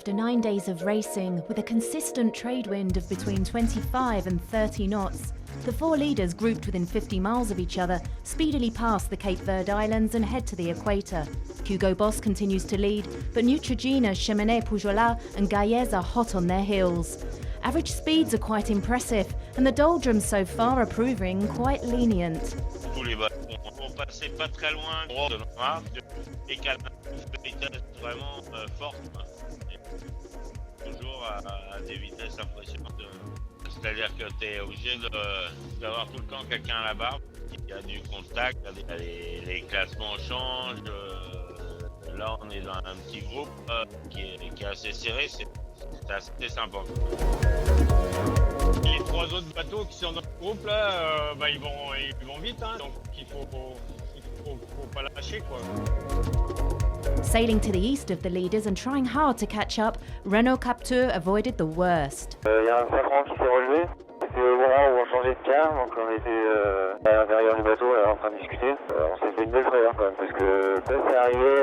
After 9 days of racing, with a consistent trade wind of between 25 and 30 knots, the four leaders, grouped within 50 miles of each other, speedily pass the Cape Verde Islands and head to the equator. Hugo Boss continues to lead, but Neutrogena, Cheminée, Pujola and Gaillez are hot on their heels. Average speeds are quite impressive, and the doldrums so far are proving quite lenient. Tous les ballons on passait pas très loin de noir et vitesse vraiment forte, toujours à des vitesses impressionnantes. C'est-à-dire que tu es obligé d'avoir tout le temps quelqu'un à la barre. Il y a du contact, les classements changent. Là, on est dans un petit groupe qui est assez serré, c'est assez sympa. Les trois autres bateaux qui sont dans le groupe, là, ils vont vite, hein, donc il faut pas lâcher, quoi. Sailing to the east of the leaders and trying hard to catch up, Renault Capteur avoided the worst. Il y a un safran qui s'est relevé. C'était au moment où on changeait de quart, donc on était à l'intérieur du bateau en train de discuter. On s'est fait une belle frayeur quand même, parce que quand c'est arrivé,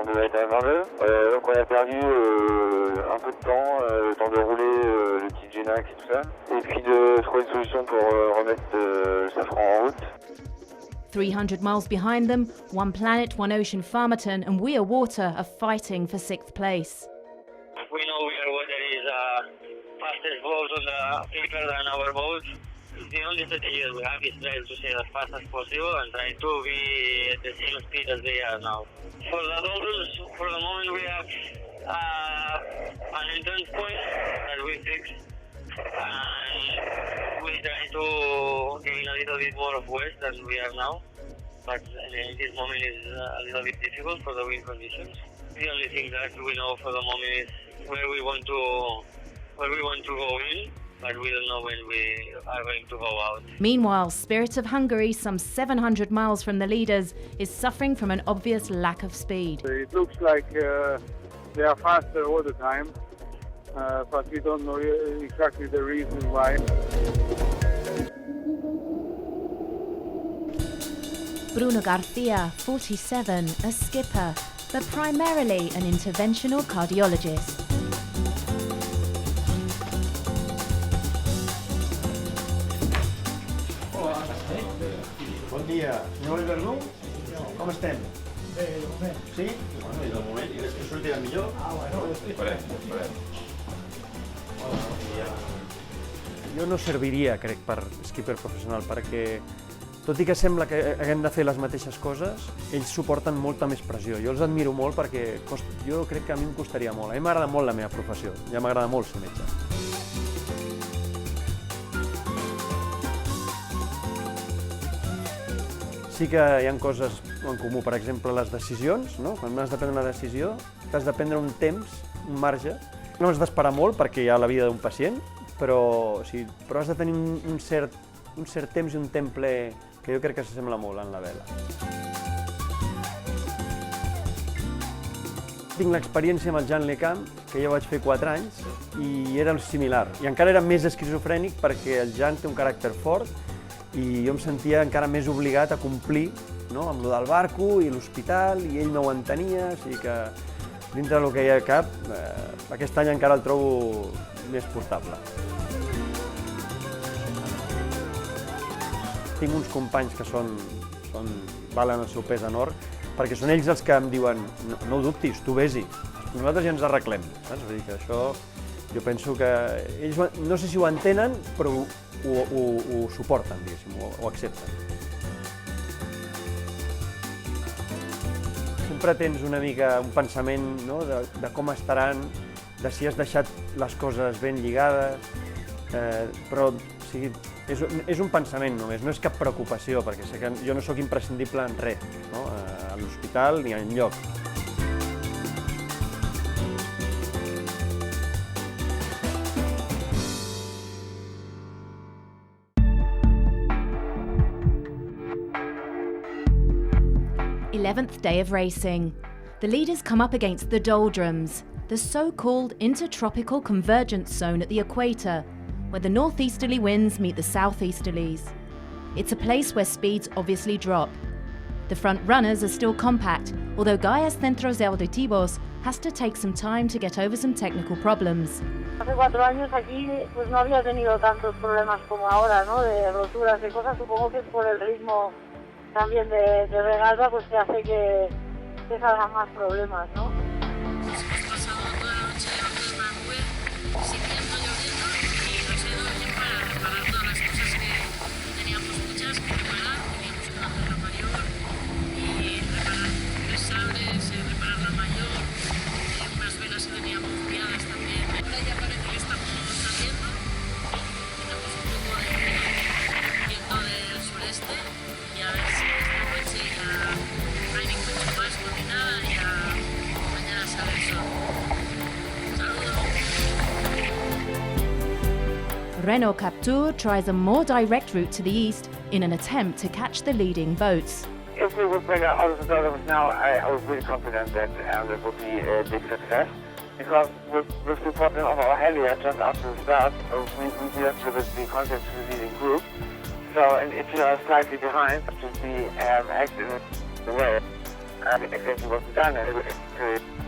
on devait être à 22. Donc on a perdu un peu de temps, le temps de rouler le petit Genax et tout ça. Et puis de trouver une solution pour remettre le safran en route. 300 miles behind them, One Planet, One Ocean Farmerton and We Are Water are fighting for 6th place. We know We Are Water is fastest boat on the paper than our boat. The only strategy we have is try to sail as fast as possible and try to be at the same speed as they are now. For the doldrums, for the moment we have an entrance point that we fixed. And we try to gain a little bit more of west than we are now, but in this moment is a little bit difficult for the wind conditions. The only thing that we know for the moment is where we want to go in, but we don't know when we are going to go out. Meanwhile, Spirit of Hungary, some 700 miles from the leaders, is suffering from an obvious lack of speed. It looks like they are faster all the time. But we don't know exactly the reason why. Bruno Garcia, 47, a skipper, but primarily an interventional cardiologist. Hola. Bon dia. Senyor Verdú, com estem? Bé, de moment. Sí? Bueno, i de moment, i després sortirà millor? Bueno. Esperem. Jo no serviria, crec, per skipper professional, perquè tot i que sembla que haguem de fer les mateixes coses, ells suporten molta més pressió. Jo els admiro molt perquè jo crec que a mi em costaria molt. A mi m'agrada molt la meva professió, ja m'agrada molt ser metge. Sí que hi ha coses en comú, per exemple, les decisions, no? Quan has de prendre una decisió, t'has de prendre un temps, un marge. No has d'esperar molt perquè hi ha la vida d'un pacient, però has de tenir un cert temps i un temple que jo crec que s'assembla molt en la vela. Tinc l'experiència amb el Jean Lecam, que ja vaig fer 4 anys, i era similar. I encara era més esquizofrènic perquè el Jean té un caràcter fort i jo em sentia encara més obligat a complir, no? Amb lo del barco i l'hospital, i ell no ho entenia, o sigui que dintre del que hi ha cap, aquest any encara el trobo més portable. Tinc uns companys que valen el seu pes en or, perquè són ells els que em diuen no ho dubtis, tu vés-hi, nosaltres ja ens arreglem. Vull dir que això, jo penso que ells no sé si ho entenen, però ho suporten, diguéssim, ho accepten. Sempre tens una mica un pensament de com estaran, de si has deixat les coses ben lligades, però és un pensament només, no és cap preocupació, perquè sé que jo no sóc imprescindible en res, a l'hospital ni enlloc. th day of racing. The leaders come up against the doldrums, the so-called intertropical convergence zone at the equator, where the northeasterly winds meet the southeasterlies. It's a place where speeds obviously drop. The front runners are still compact, although Gaias Centros Auditivos has to take some time to get over some technical problems. Hace 4 años aquí pues no había tenido tantos problemas como ahora, ¿no? De roturas y cosas. Supongo que por el ritmo también de regata pues que hace que salgan más problemas, ¿no? Hemos pasado toda la noche debajo del Manuel, siguiendo lloviendo y nos he ido bien para reparar todas las cosas que teníamos muchas que reparar. Teníamos una perra mayor y reparar 3 sables, reparar la mayor, unas velas que teníamos guiadas también. Ahora ya parece que estamos saliendo, tenemos un poco de viento del sureste y a ver si esta noche ya no hay ningún chubasco ni nada y ya mañana sale el sol. Saludos. Renault Captur tries a more direct route to the east in an attempt to catch the leading boats. If we would bring out all the dollars now, I was really confident that it would be a big success. Because with the problem of our heavier just after the start, we left with the contact to the leading group. So, and if you are slightly behind, just be acting the way. Exactly what we've done, and it was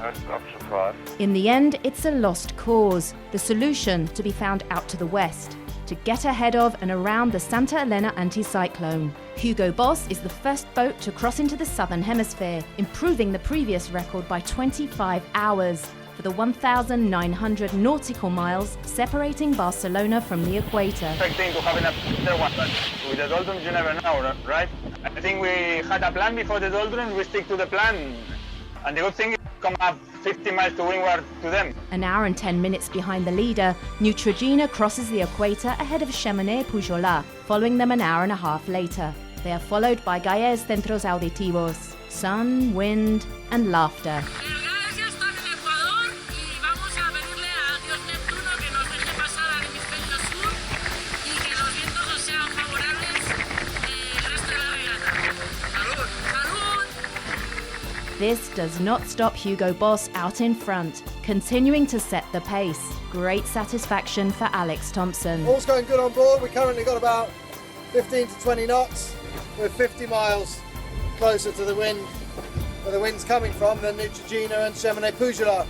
an option for us. In the end, it's a lost cause, the solution to be found out to the west, to get ahead of and around the Santa Elena anticyclone. Hugo Boss is the first boat to cross into the southern hemisphere, improving the previous record by 25 hours for the 1,900 nautical miles separating Barcelona from the equator. Expecting to have a better one, but with the doldrums you never know, right? I think we had a plan before the doldrums, we stick to the plan, and the good thing is come up 50 miles to windward to them. An hour and 10 minutes behind the leader, Neutrogena crosses the equator ahead of Chamonix Pujola, following them an hour and a half later. They are followed by Gaes Centros Auditivos, sun, wind and laughter. This does not stop Hugo Boss out in front, continuing to set the pace. Great satisfaction for Alex Thompson. All's going good on board. We currently got about 15 to 20 knots. We're 50 miles closer to the wind, where the wind's coming from, than Neutrogena and Chamonix Pujola,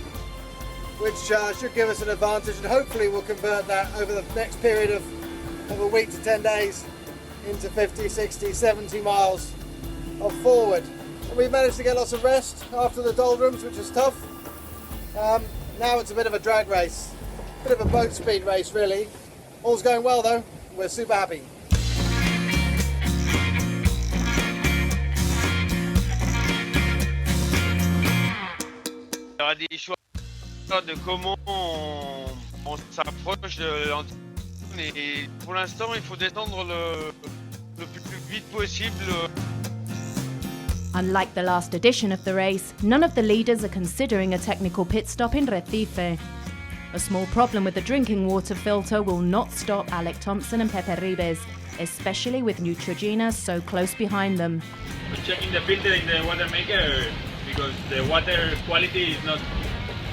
which should give us an advantage, and hopefully we'll convert that over the next period of a week to 10 days into 50, 60, 70 miles of forward. We've managed to get lots of rest after the doldrums, which was tough. Now it's a bit of a drag race, a bit of a boat speed race really. All's going well though, we're super happy. Il y aura des choix de comment on s'approche de l'anticyclone et pour l'instant il faut descendre le plus vite possible. Unlike the last edition of the race, none of the leaders are considering a technical pit stop in Recife. A small problem with the drinking water filter will not stop Alec Thompson and Pepe Ribes, especially with Neutrogena so close behind them. We're checking the filter in the water maker because the water quality is not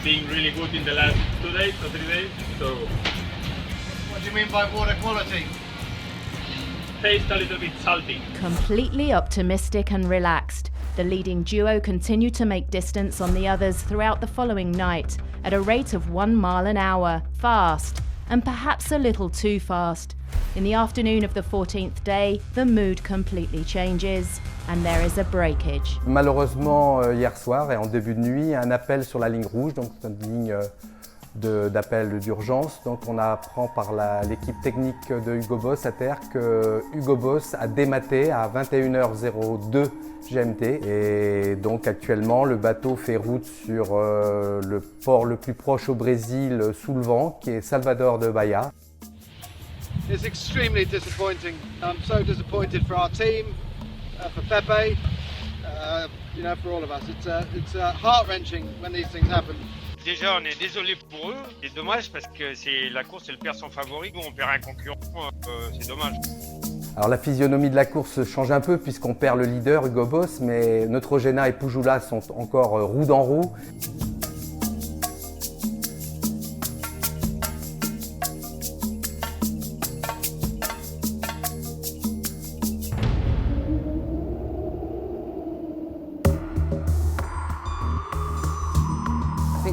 being really good in the last 2 days or 3 days. So, What do you mean by water quality? taste a little bit salty. Completely optimistic and relaxed, the leading duo continue to make distance on the others throughout the following night at a rate of 1 mile an hour, fast, and perhaps a little too fast. In the afternoon of the 14th day, the mood completely changes and there is a breakage. Malheureusement, hier soir et en début de nuit, un appel sur la ligne rouge, donc une ligne d'appel d'urgence. Donc on apprend par l'équipe technique de Hugo Boss à terre que Hugo Boss a dématé à 21h02 GMT. Et donc actuellement le bateau fait route sur le port le plus proche au Brésil sous le vent, qui est Salvador de Bahia. It's extremely disappointing. I'm so disappointed for our team, for Pepe, for all of us. It's heart-wrenching when these things happen. Déjà, on est désolé pour eux. C'est dommage parce que c'est la course, elle perd son favori. Nous, on perd un concurrent. C'est dommage. Alors la physionomie de la course change un peu puisqu'on perd le leader Hugo Boss, mais Neutrogena et Pujola sont encore roue dans roue.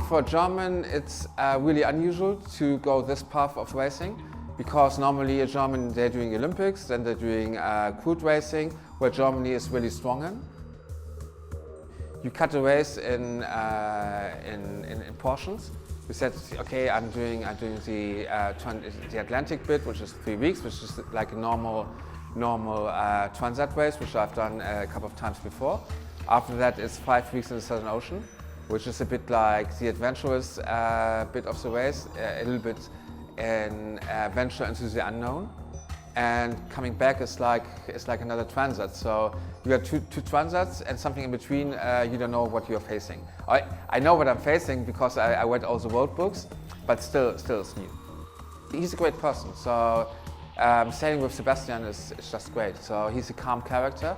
think for a German it's really unusual to go this path of racing, because normally a German, they're doing Olympics, then they're doing crude racing, where Germany is really strong in. You cut the race in portions. We said, okay, I'm doing the Atlantic bit, which is 3 weeks, which is like a normal transat race, which I've done a couple of times before. After that, it's 5 weeks in the Southern Ocean, which is a bit like the adventurous bit of the race, a little bit in venture into the unknown. And coming back is like another transat. So you got two transats and something in between. You don't know what you're facing. I know what I'm facing because I read all the road books, but still it's new. He's a great person. So sailing with Sebastian is just great. So he's a calm character.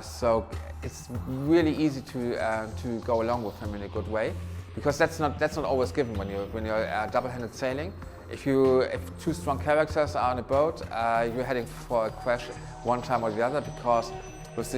So it's really easy to go along with him in a good way, because that's not always given when you're double-handed sailing. If two strong characters are on a boat, you're heading for a crash one time or the other, because with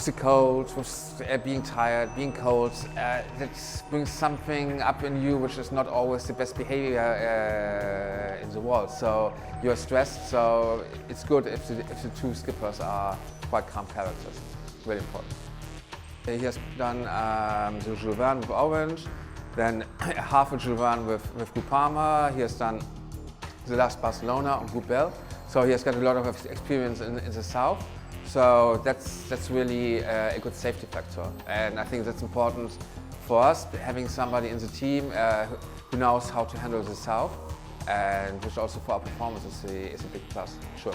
the cold, with being tired, being cold, that brings something up in you which is not always the best behavior in the world. So you're stressed. So it's good if the two skippers are quite calm characters. Really important. He has done the Jules Verne with Orange. Then half a Jules Verne with Groupama. He has done the last Barcelona on Group Bell. So he has got a lot of experience in the south. So that's really a good safety factor. And I think that's important for us, having somebody in the team who knows how to handle the south, and which also for our performance is a big plus. Sure.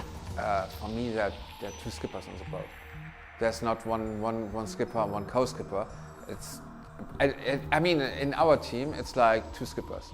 For me, there are two skippers on the boat. There's not one skipper and one co-skipper. I mean, in our team, it's like two skippers.